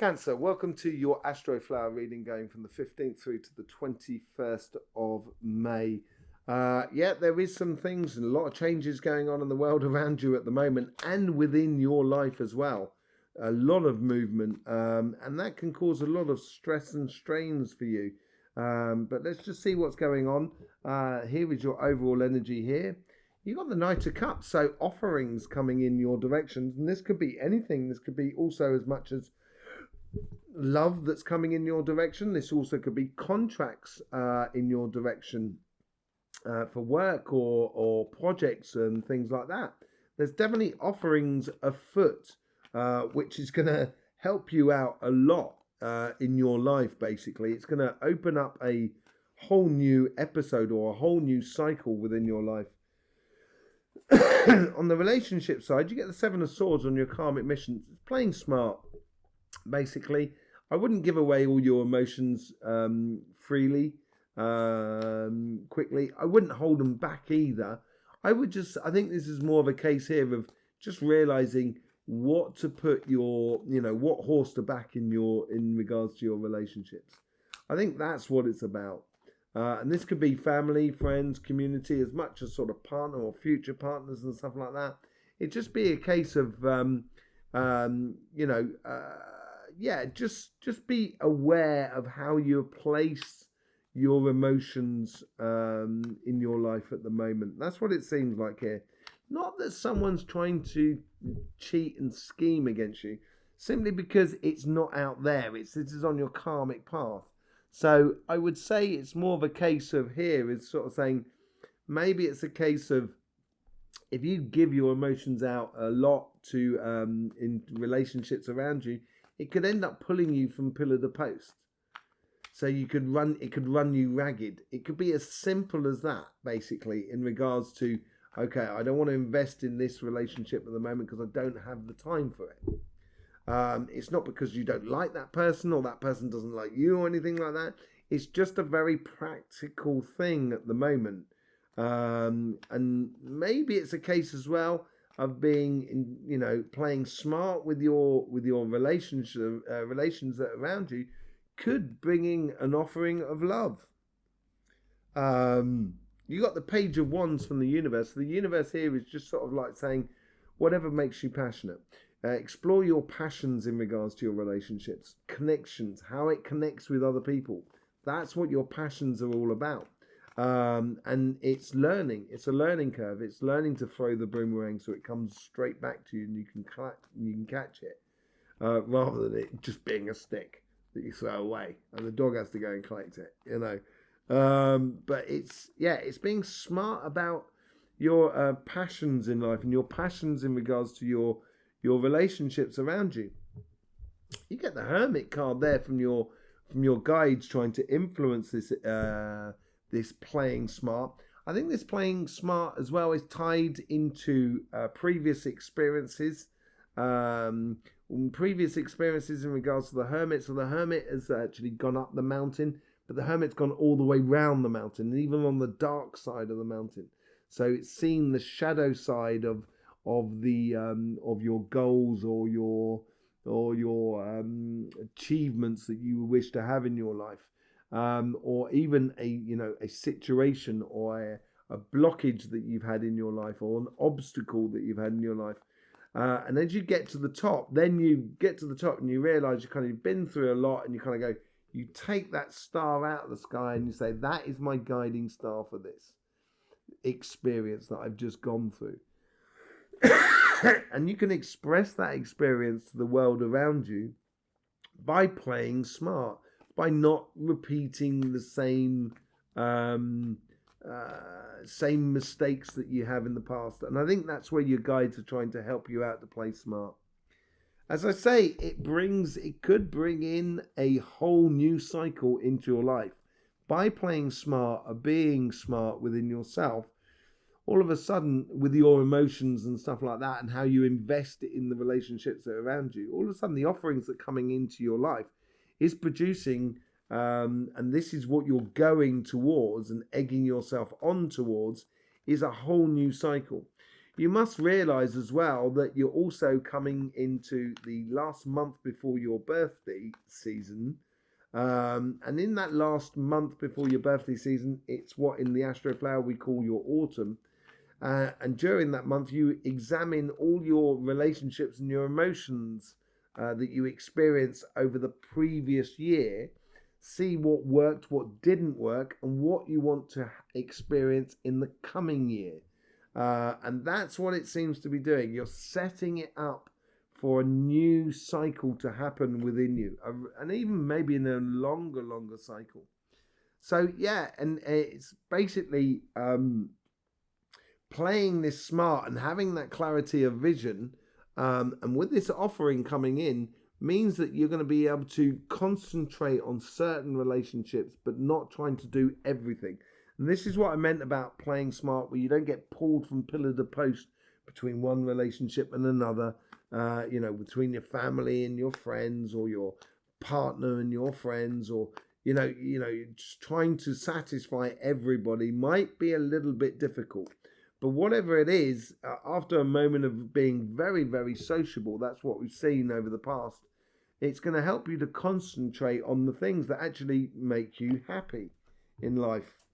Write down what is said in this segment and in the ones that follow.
Cancer, welcome to your Astroflower reading going from the 15th through to the 21st of May. There is some things and a lot of changes going on in the world around you at the moment and within your life as well. A lot of movement, and that can cause a lot of stress and strains for you. But let's just see what's going on. Here is your overall energy here. You got the Knight of Cups, so offerings coming in your direction. And this could be anything. This could be also as much as love that's coming in your direction. This also could be contracts in your direction for work or projects and things like that. There's definitely offerings afoot, which is going to help you out a lot in your life, basically. It's going to open up a whole new episode or a whole new cycle within your life. On the relationship side, you get the Seven of Swords on your karmic missions. It's playing smart, basically. I wouldn't give away all your emotions freely, quickly. I wouldn't hold them back either. I think this is more of a case here of just realizing what to put what horse to back in regards to your relationships. I think that's what it's about. And this could be family, friends, community, as much as sort of partner or future partners and stuff like that. It'd just be a case of, just be aware of how you place your emotions in your life at the moment. That's what it seems like here. Not that someone's trying to cheat and scheme against you, simply because it's not out there. This is on your karmic path. So I would say it's more of a case of here is sort of saying, maybe it's a case of if you give your emotions out a lot to in relationships around you, it could end up pulling you from pillar to post. So it could run you ragged. It could be as simple as that, basically, in regards to, okay, I don't want to invest in this relationship at the moment because I don't have the time for it. It's not because you don't like that person or that person doesn't like you or anything like that. It's just a very practical thing at the moment. And maybe it's a case as well of being, playing smart with your relations that are around you could bring in an offering of love. You got the Page of Wands from the universe. The universe here is just sort of like saying, whatever makes you passionate. Explore your passions in regards to your relationships, connections, how it connects with other people. That's what your passions are all about. And it's learning. It's a learning curve. It's learning to throw the boomerang so it comes straight back to you and you can catch it, rather than it just being a stick that you throw away and the dog has to go and collect it. But it's being smart about your passions in life and your passions in regards to your relationships around you. You get the Hermit card there from your guides trying to influence this this playing smart. I think this playing smart as well is tied into previous experiences. Previous experiences in regards to the Hermit. So the Hermit has actually gone up the mountain, but the Hermit's gone all the way round the mountain, and even on the dark side of the mountain. So it's seen the shadow side of your goals or your achievements that you wish to have in your life, or even a situation or a blockage that you've had in your life or an obstacle that you've had in your life. And as you get to the top, then you get to the top and you realize you've been through a lot, and you take that star out of the sky and you say, that is my guiding star for this experience that I've just gone through. And you can express that experience to the world around you by playing smart, by not repeating the same mistakes that you have in the past. And I think that's where your guides are trying to help you out to play smart. As I say, it could bring in a whole new cycle into your life. By playing smart or being smart within yourself, all of a sudden, with your emotions and stuff like that, and how you invest in the relationships that are around you, all of a sudden the offerings that are coming into your life is producing, and this is what you're going towards and egging yourself on towards, is a whole new cycle. You must realize as well that you're also coming into the last month before your birthday season. And in that last month before your birthday season, it's what in the Astroflower we call your autumn. And during that month, you examine all your relationships and your emotions that you experienced over the previous year. See what worked, what didn't work, and what you want to experience in the coming year. And that's what it seems to be doing. You're setting it up for a new cycle to happen within you, and even maybe in a longer cycle. So yeah, and it's basically playing this smart and having that clarity of vision, and with this offering coming in, means that you're going to be able to concentrate on certain relationships, but not trying to do everything. And this is what I meant about playing smart, where you don't get pulled from pillar to post between one relationship and another, between your family and your friends, or your partner and your friends, or, just trying to satisfy everybody might be a little bit difficult. But whatever it is, after a moment of being very, very sociable, that's what we've seen over the past, it's going to help you to concentrate on the things that actually make you happy in life.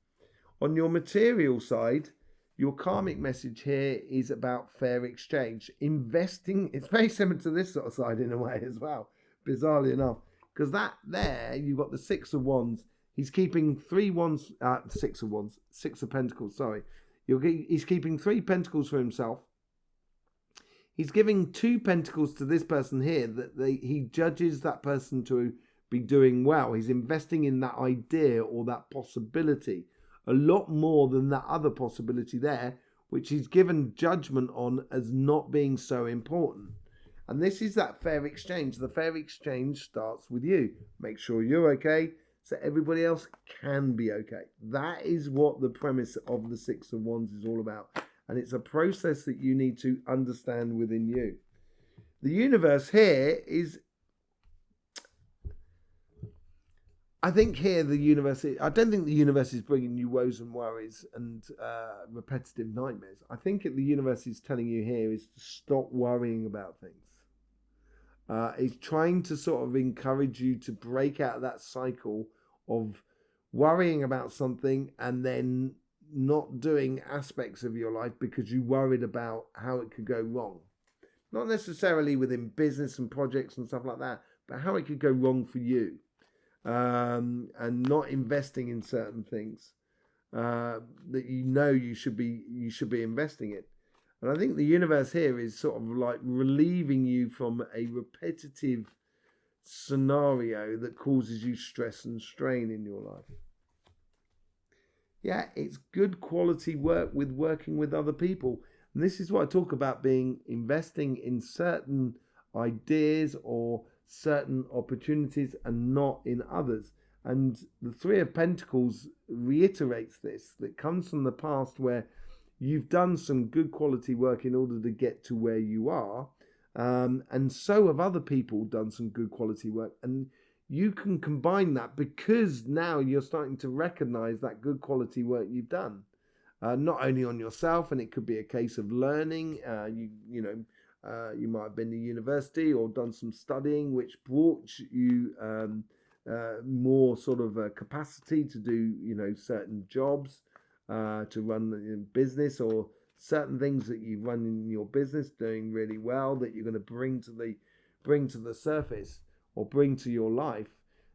On your material side, your karmic message here is about fair exchange. Investing, it's very similar to this sort of side in a way as well, bizarrely enough. Because that there, you've got the Six of Wands. He's keeping Six of Pentacles, sorry. He's keeping 3 pentacles for himself. He's giving 2 pentacles to this person here that he judges that person to be doing well. He's investing in that idea or that possibility a lot more than that other possibility there, which he's given judgment on as not being so important. And this is that fair exchange. The fair exchange starts with you. Make sure you're okay, so everybody else can be okay. That is what the premise of the Six of Wands is all about. And it's a process that you need to understand within you. The universe here is, I think here the universe, I don't think the universe is bringing you woes and worries and repetitive nightmares. I think the universe is telling you here is to stop worrying about things. It's trying to sort of encourage you to break out of that cycle of worrying about something and then not doing aspects of your life because you worried about how it could go wrong. Not necessarily within business and projects and stuff like that, but how it could go wrong for you. And not investing in certain things that you should be investing in. And I think the universe here is sort of like relieving you from a repetitive scenario that causes you stress and strain in your life. Yeah, it's good quality work with working with other people. And this is what I talk about, being investing in certain ideas or certain opportunities and not in others. And the Three of Pentacles reiterates this, that comes from the past where you've done some good quality work in order to get to where you are. And so have other people done some good quality work. And you can combine that because now you're starting to recognize that good quality work you've done. Not only on yourself, and it could be a case of learning. You might have been to university or done some studying, which brought you more sort of a capacity to do, certain jobs, to run a business, or certain things that you run in your business doing really well that you're going to bring to the surface or bring to your life.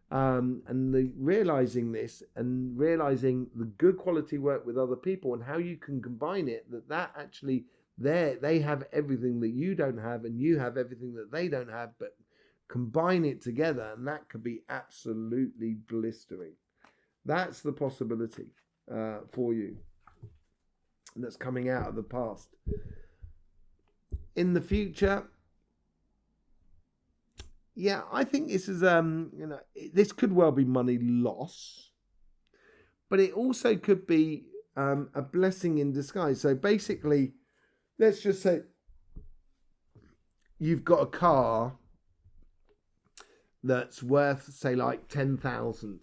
And realizing this and realizing the good quality work with other people and how you can combine it, that actually they have everything that you don't have and you have everything that they don't have, but combine it together and that could be absolutely blistering. That's the possibility for you that's coming out of the past. In the future, yeah, I think this is this could well be money loss, but it also could be a blessing in disguise. So basically, let's just say you've got a car that's worth, say, like 10,000,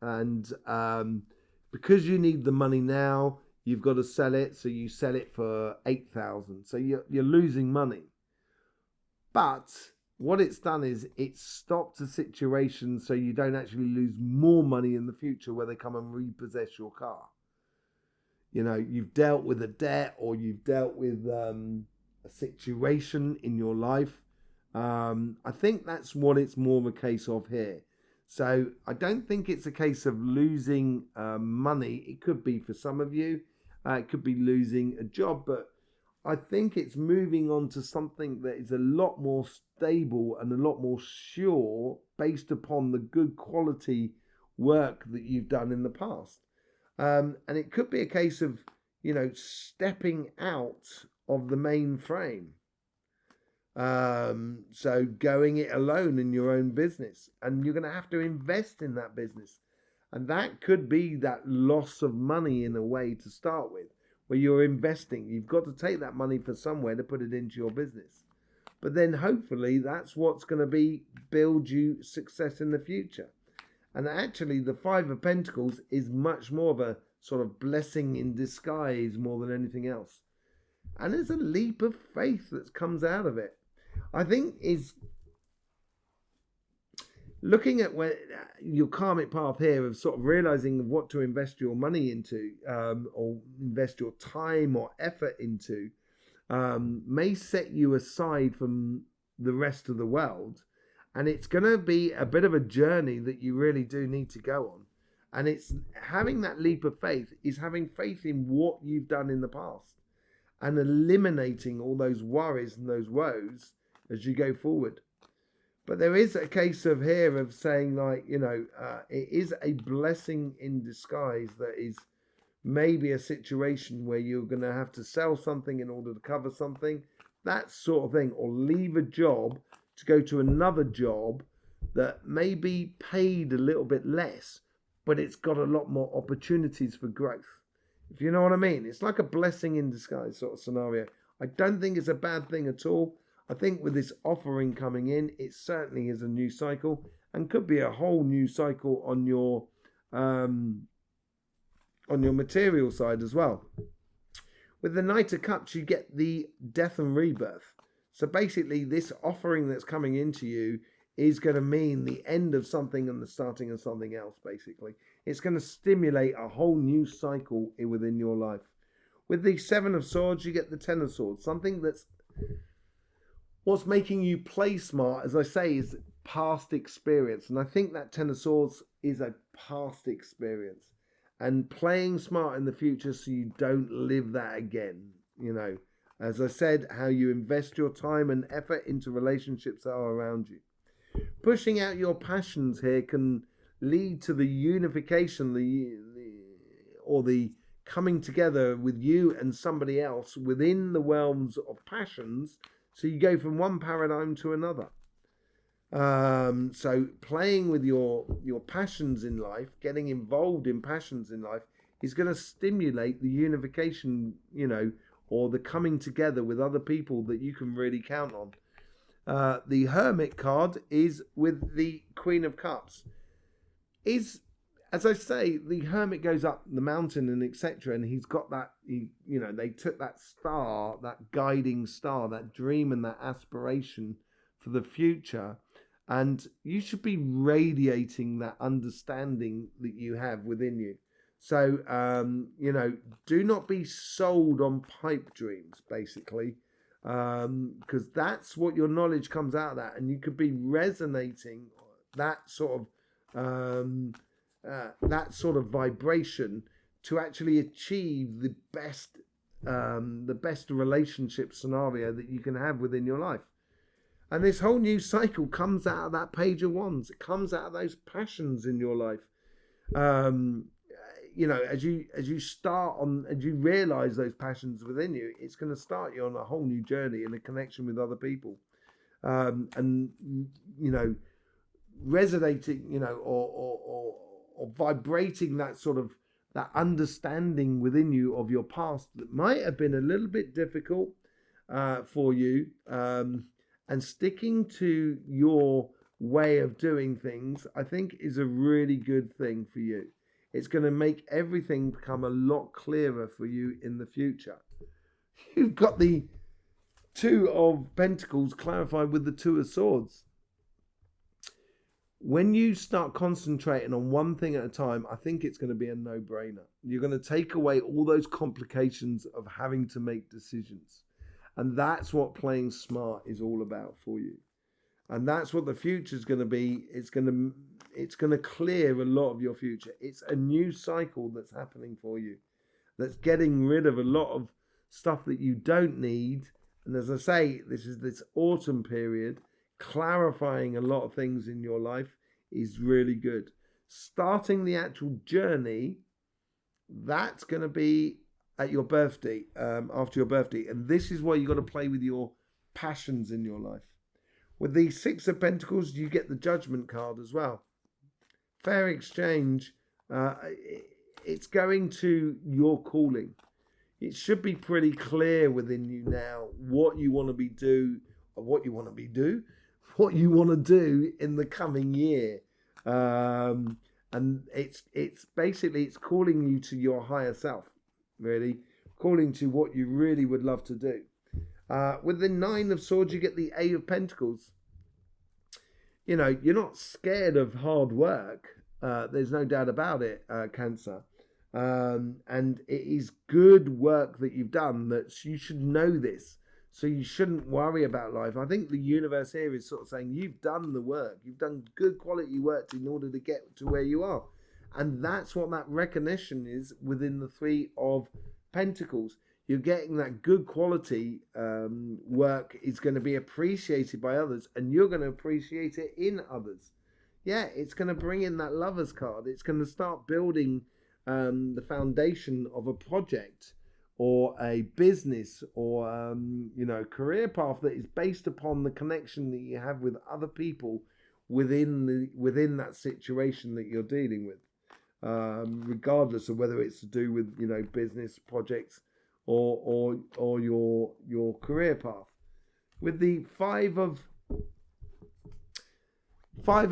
and because you need the money now, you've got to sell it, so you sell it for 8,000. So you're losing money. But what it's done is it's stopped a situation so you don't actually lose more money in the future where they come and repossess your car. You know, you've dealt with a debt, or you've dealt with a situation in your life. I think that's what it's more of a case of here. So I don't think it's a case of losing money. It could be for some of you. It could be losing a job, but I think it's moving on to something that is a lot more stable and a lot more sure based upon the good quality work that you've done in the past. And it could be a case of, you know, stepping out of the main frame. So going it alone in your own business, and you're going to have to invest in that business. And that could be that loss of money in a way to start with, where you're investing. You've got to take that money for somewhere to put it into your business. But then hopefully that's what's going to build you success in the future. And actually the Five of Pentacles is much more of a sort of blessing in disguise more than anything else. And there's a leap of faith that comes out of it. I think is looking at where your karmic path here of sort of realizing what to invest your money into, or invest your time or effort into, may set you aside from the rest of the world. And it's going to be a bit of a journey that you really do need to go on. And it's having that leap of faith is having faith in what you've done in the past and eliminating all those worries and those woes as you go forward. But there is a case of here of saying, like, you know, it is a blessing in disguise that is maybe a situation where you're going to have to sell something in order to cover something, that sort of thing, or leave a job to go to another job that may be paid a little bit less, but it's got a lot more opportunities for growth. If you know what I mean, it's like a blessing in disguise sort of scenario. I don't think it's a bad thing at all. I think with this offering coming in, it certainly is a new cycle, and could be a whole new cycle on your material side as well. With the Knight of Cups, you get the death and rebirth. So basically, this offering that's coming into you is going to mean the end of something and the starting of something else, basically. It's going to stimulate a whole new cycle within your life. With the Seven of Swords, you get the Ten of Swords. Something that's what's making you play smart, as I say, is past experience. And I think that Ten of Swords is a past experience. And playing smart in the future so you don't live that again. You know, as I said, how you invest your time and effort into relationships that are around you. Pushing out your passions here can lead to the unification, the coming together with you and somebody else within the realms of passions. So you go from one paradigm to another. So playing with your passions in life, getting involved in passions in life, is going to stimulate the unification, you know, or the coming together with other people that you can really count on. The Hermit card is with the Queen of Cups. As I say, the Hermit goes up the mountain and etc. And he's got that, they took that star, that guiding star, that dream and that aspiration for the future. And you should be radiating that understanding that you have within you. So, do not be sold on pipe dreams, basically. Because that's what your knowledge comes out of that. And you could be resonating that sort of vibration to actually achieve the best relationship scenario that you can have within your life. And this whole new cycle comes out of that Page of Wands. It comes out of those passions in your life. As you start on, as you realize those passions within you, it's going to start you on a whole new journey and a connection with other people. Resonating, or vibrating that sort of, that understanding within you of your past that might have been a little bit difficult for you, and sticking to your way of doing things, I think, is a really good thing for you. It's going to make everything become a lot clearer for you in the future. You've got the Two of Pentacles clarified with the Two of Swords. When you start concentrating on one thing at a time, I think it's going to be a no-brainer. You're going to take away all those complications of having to make decisions. And that's what playing smart is all about for you. And that's what the future is going to be. It's going to clear a lot of your future. It's a new cycle that's happening for you. That's getting rid of a lot of stuff that you don't need. And as I say, this autumn period, clarifying a lot of things in your life is really good. Starting the actual journey, that's going to be at your birthday, after your birthday. And this is why you got to play with your passions in your life. With the Six of Pentacles, you get the Judgment card as well. Fair exchange, it's going to your calling. It should be pretty clear within you now what you want to what you want to do in the coming year. And it's basically calling you to your higher self, really. Calling to what you really would love to do. With the Nine of Swords, you get the Eight of Pentacles. You know, you're not scared of hard work. There's no doubt about it, Cancer. And it is good work that you've done, that you should know this. So you shouldn't worry about life. I think the universe here is sort of saying you've done the work. You've done good quality work in order to get to where you are. And that's what that recognition is within the Three of Pentacles. You're getting that good quality work is going to be appreciated by others, and you're going to appreciate it in others. Yeah, it's going to bring in that Lovers card. It's going to start building the foundation of a project or a business or career path that is based upon the connection that you have with other people within that situation that you're dealing with, regardless of whether it's to do with business projects or your career path. With the Five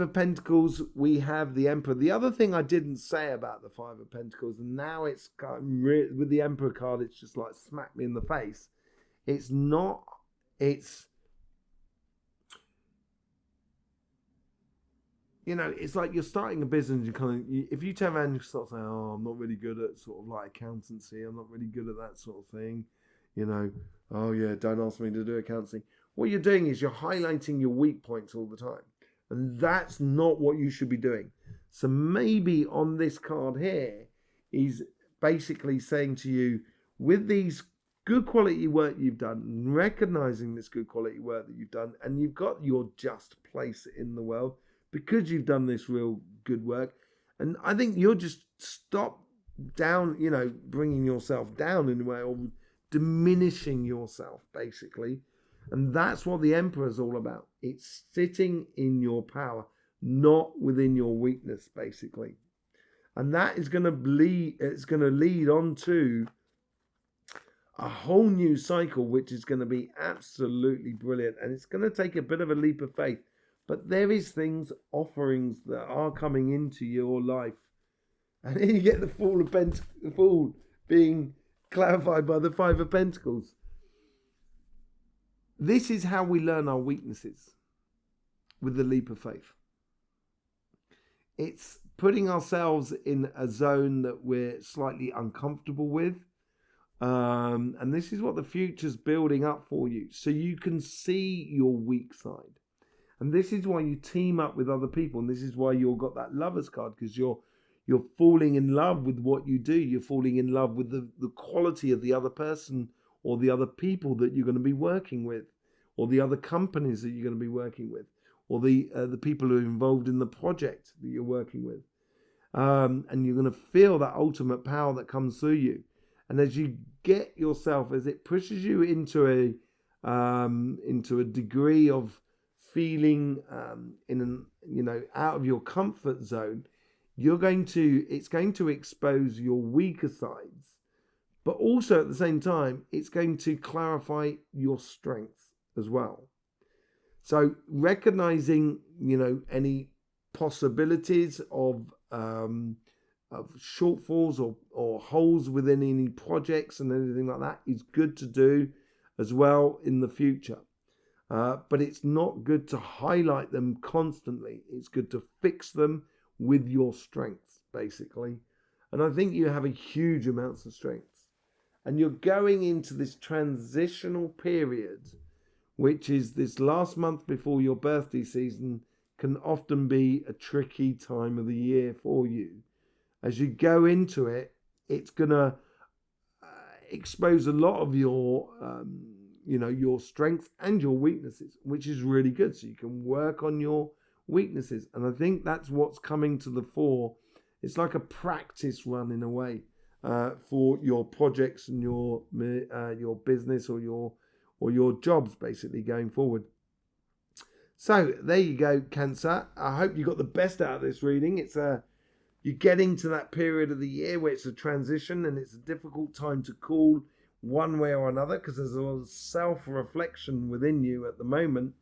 of Pentacles, we have the Emperor. The other thing I didn't say about the Five of Pentacles, and now it's with the Emperor card, it's just like smacked me in the face. It's like you're starting a business. If you turn around and you start saying, "Oh, I'm not really good at sort of like accountancy. I'm not really good at that sort of thing," "Oh yeah, don't ask me to do accountancy." What you're doing is you're highlighting your weak points all the time. And that's not what you should be doing. So maybe on this card here, he's basically saying to you, with these good quality work you've done, recognizing this good quality work that you've done, and you've got your just place in the world because you've done this real good work. And I think you'll just stop down, bringing yourself down in a way, or diminishing yourself, basically. And that's what the Emperor is all about. It's sitting in your power, not within your weakness, basically. And that is going to lead on to a whole new cycle, which is going to be absolutely brilliant. And it's going to take a bit of a leap of faith. But there is offerings that are coming into your life. And then you get the Fool being clarified by the Five of Pentacles. This is how we learn our weaknesses, with the leap of faith. It's putting ourselves in a zone that we're slightly uncomfortable with. And this is what the future's building up for you, so you can see your weak side. And this is why you team up with other people. And this is why you've got that Lovers card, because you're falling in love with what you do. You're falling in love with the quality of the other person, or the other people that you're going to be working with, or the other companies that you're going to be working with, or the people who are involved in the project that you're working with. And you're going to feel that ultimate power that comes through you. And as you get yourself, as it pushes you into a degree of feeling out of your comfort zone, it's going to expose your weaker sides. But also at the same time, it's going to clarify your strengths as well. So recognizing, any possibilities of shortfalls or holes within any projects and anything like that is good to do as well in the future. But it's not good to highlight them constantly. It's good to fix them with your strengths, basically. And I think you have a huge amounts of strengths. And you're going into this transitional period, which is this last month before your birthday season, can often be a tricky time of the year for you. As you go into it, it's going to expose a lot of your your strengths and your weaknesses, which is really good. So you can work on your weaknesses. And I think that's what's coming to the fore. It's like a practice run in a way for your projects and your business or your jobs basically going forward. So there you go, Cancer. I hope you got the best out of this reading. You're getting to that period of the year where it's a transition and it's a difficult time to call one way or another because there's a lot of self-reflection within you at the moment.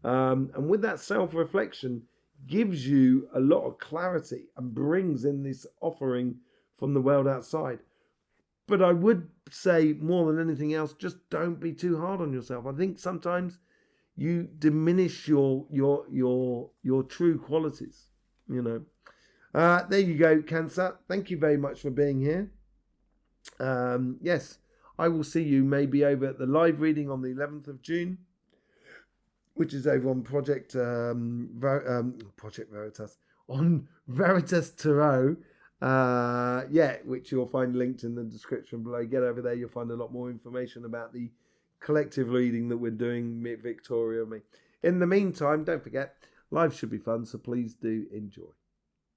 And with that self-reflection gives you a lot of clarity and brings in this offering from the world outside. But I would say more than anything else, just don't be too hard on yourself. I think sometimes you diminish your true qualities, There you go, Cancer. Thank you very much for being here. Yes, I will see you maybe over at the live reading on the 11th of June, which is over on Project Veritas, on Veritas Tarot. Which you'll find linked in the description below. Get over there, you'll find a lot more information about the collective reading that we're doing, Victoria and me. In the meantime, don't forget, life should be fun, so please do enjoy.